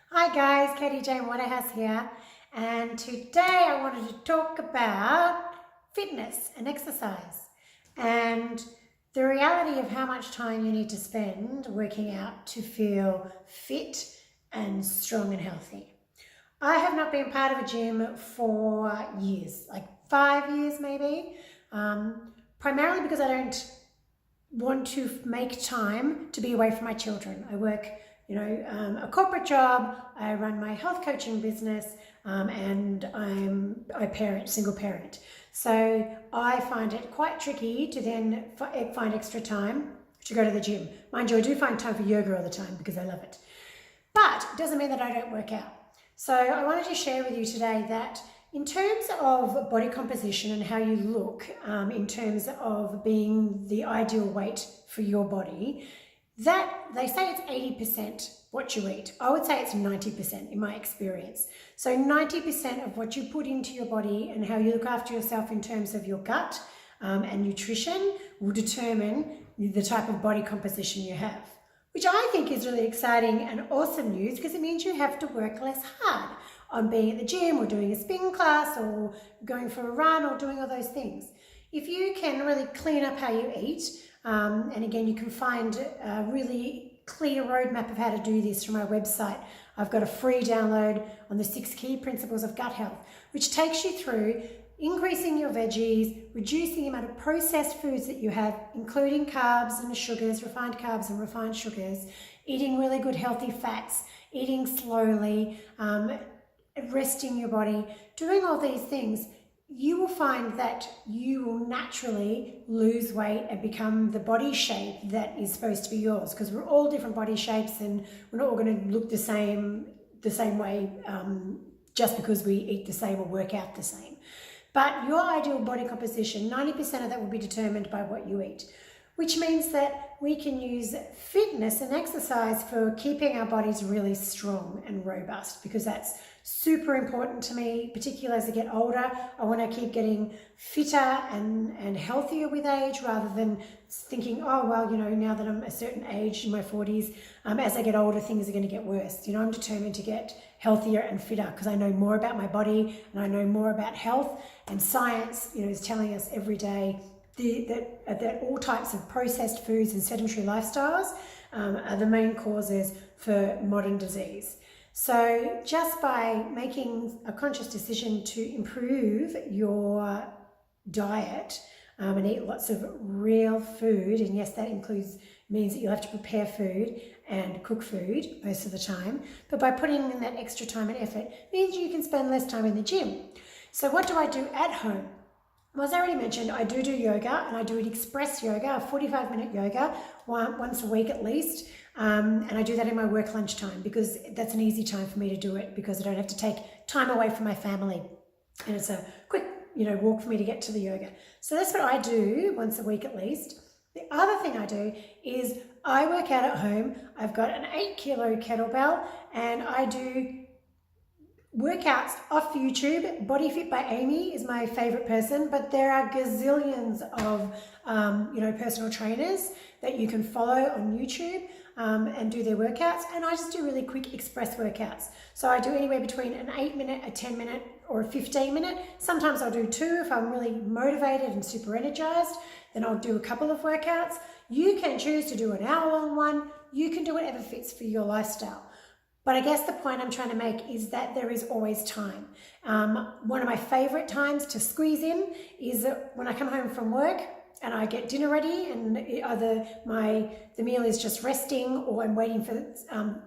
Hi guys, Katie Jane Waterhouse here, and today I wanted to talk about fitness and exercise and the reality of how much time you need to spend working out to feel fit and strong and healthy. I have not been part of a gym for years, like 5 years maybe, primarily because I don't want to make time to be away from my children. I work, a corporate job. I run my health coaching business, and I parent, single parent. So I find it quite tricky to then find extra time to go to the gym. Mind you, I do find time for yoga all the time because I love it. But it doesn't mean that I don't work out. So I wanted to share with you today that in terms of body composition and how you look, in terms of being the ideal weight for your body, that they say it's 80% what you eat. I would say it's 90% in my experience. So 90% of what you put into your body and how you look after yourself in terms of your gut and nutrition will determine the type of body composition you have, which I think is really exciting and awesome news because it means you have to work less hard on being at the gym or doing a spin class or going for a run or doing all those things. If you can really clean up how you eat, and again, you can find a really clear roadmap of how to do this from our website. I've got a free download on the 6 key principles of gut health, which takes you through increasing your veggies, reducing the amount of processed foods that you have, including carbs and sugars, refined carbs and refined sugars, eating really good healthy fats, eating slowly, resting your body, doing all these things. You will find that you will naturally lose weight and become the body shape that is supposed to be yours, because we're all different body shapes and we're not all going to look the same way just because we eat the same or work out the same. But your ideal body composition, 90% of that will be determined by what you eat, which means that we can use fitness and exercise for keeping our bodies really strong and robust, because that's super important to me, particularly as I get older. I want to keep getting fitter and healthier with age, rather than thinking, oh, well, now that I'm a certain age in my 40s, as I get older, things are going to get worse. I'm determined to get healthier and fitter because I know more about my body and I know more about health, and science, is telling us every day that all types of processed foods and sedentary lifestyles are the main causes for modern disease. So just by making a conscious decision to improve your diet and eat lots of real food, and yes, that means that you'll have to prepare food and cook food most of the time, but by putting in that extra time and effort means you can spend less time in the gym. So what do I do at home? Well, as I already mentioned, I do yoga, and I do an express yoga, a 45-minute yoga, once a week at least. And I do that in my work lunchtime because that's an easy time for me to do it, because I don't have to take time away from my family. And it's a quick, walk for me to get to the yoga. So that's what I do once a week at least. The other thing I do is I work out at home. I've got an 8-kilo kettlebell, and I do workouts off YouTube. Body Fit by Amy is my favorite person, but there are gazillions of personal trainers that you can follow on YouTube and do their workouts, and I just do really quick express workouts. So I do anywhere between an 8-minute, a 10-minute, or a 15-minute. Sometimes I'll do 2 if I'm really motivated and super energized. Then I'll do a couple of workouts. You can choose to do an hour-long one. You can do whatever fits for your lifestyle. But I guess the point I'm trying to make is that there is always time. One of my favorite times to squeeze in is when I come home from work and I get dinner ready, and either the meal is just resting or I'm waiting for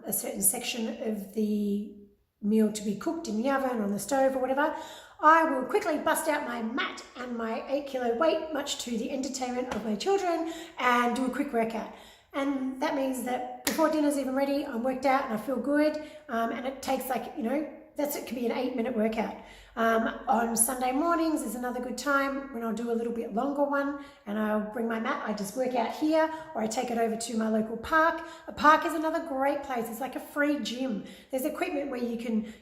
a certain section of the meal to be cooked in the oven or on the stove or whatever. I will quickly bust out my mat and my 8-kilo weight, much to the entertainment of my children, and do a quick workout. And that means that before dinner's even ready, I'm worked out and I feel good. And it takes it can be an 8-minute workout. On Sunday mornings is another good time when I'll do a little bit longer one, and I'll bring my mat. I just work out here, or I take it over to my local park. A park is another great place. It's like a free gym. There's equipment where you can,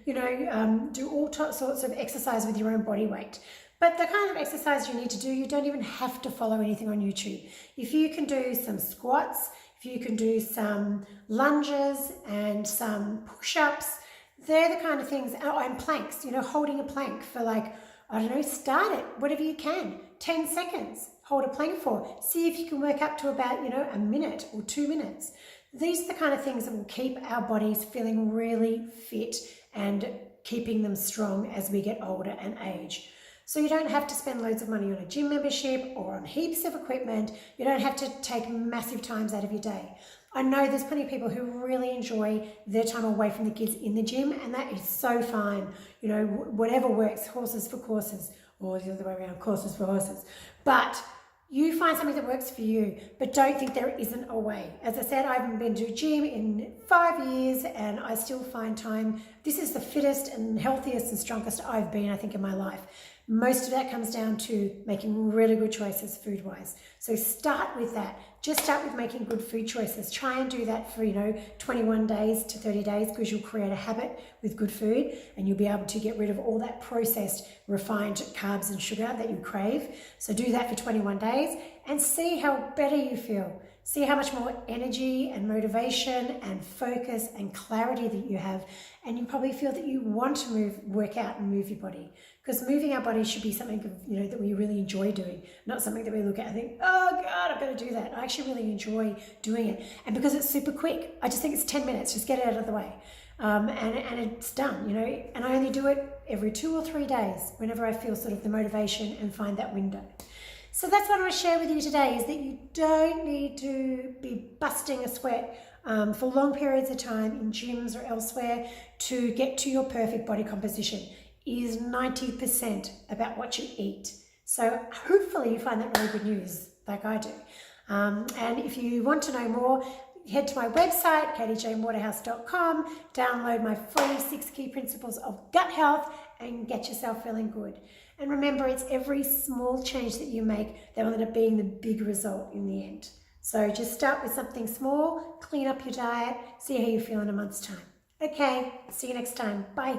do all sorts of exercise with your own body weight. But the kind of exercise you need to do, you don't even have to follow anything on YouTube. If you can do some squats, if you can do some lunges and some push-ups, They're the kind of things, oh, and planks, holding a plank for like, I don't know, start it, whatever you can. 10 seconds, hold a plank for. See if you can work up to about, a minute or 2 minutes. These are the kind of things that will keep our bodies feeling really fit and keeping them strong as we get older and age. So you don't have to spend loads of money on a gym membership or on heaps of equipment. You don't have to take massive times out of your day. I know there's plenty of people who really enjoy their time away from the kids in the gym, and that is so fine. Whatever works, horses for courses, or the other way around, courses for horses. But you find something that works for you, but don't think there isn't a way. As I said, I haven't been to a gym in 5 years and I still find time. This is the fittest and healthiest and strongest I've been, I think, in my life. Most of that comes down to making really good choices food-wise. So start with that. Just start with making good food choices. Try and do that for, 21 days to 30 days, because you'll create a habit with good food and you'll be able to get rid of all that processed, refined carbs and sugar that you crave. So do that for 21 days and see how better you feel. See how much more energy and motivation and focus and clarity that you have. And you probably feel that you want to work out and move your body. Because moving our body should be something, that we really enjoy doing, not something that we look at and think, oh God, I've got to do that. I actually really enjoy doing it. And because it's super quick, I just think it's 10 minutes, just get it out of the way. And it's done, and I only do it every 2 or 3 days whenever I feel sort of the motivation and find that window. So that's what I want to share with you today, is that you don't need to be busting a sweat for long periods of time in gyms or elsewhere to get to your perfect body composition. It is 90% about what you eat. So hopefully you find that really good news, like I do. And if you want to know more, head to my website, katiejwaterhouse.com, download my free 6 key principles of gut health and get yourself feeling good. And remember, it's every small change that you make that will end up being the big result in the end. So just start with something small, clean up your diet, see how you feel in a month's time. Okay, see you next time. Bye.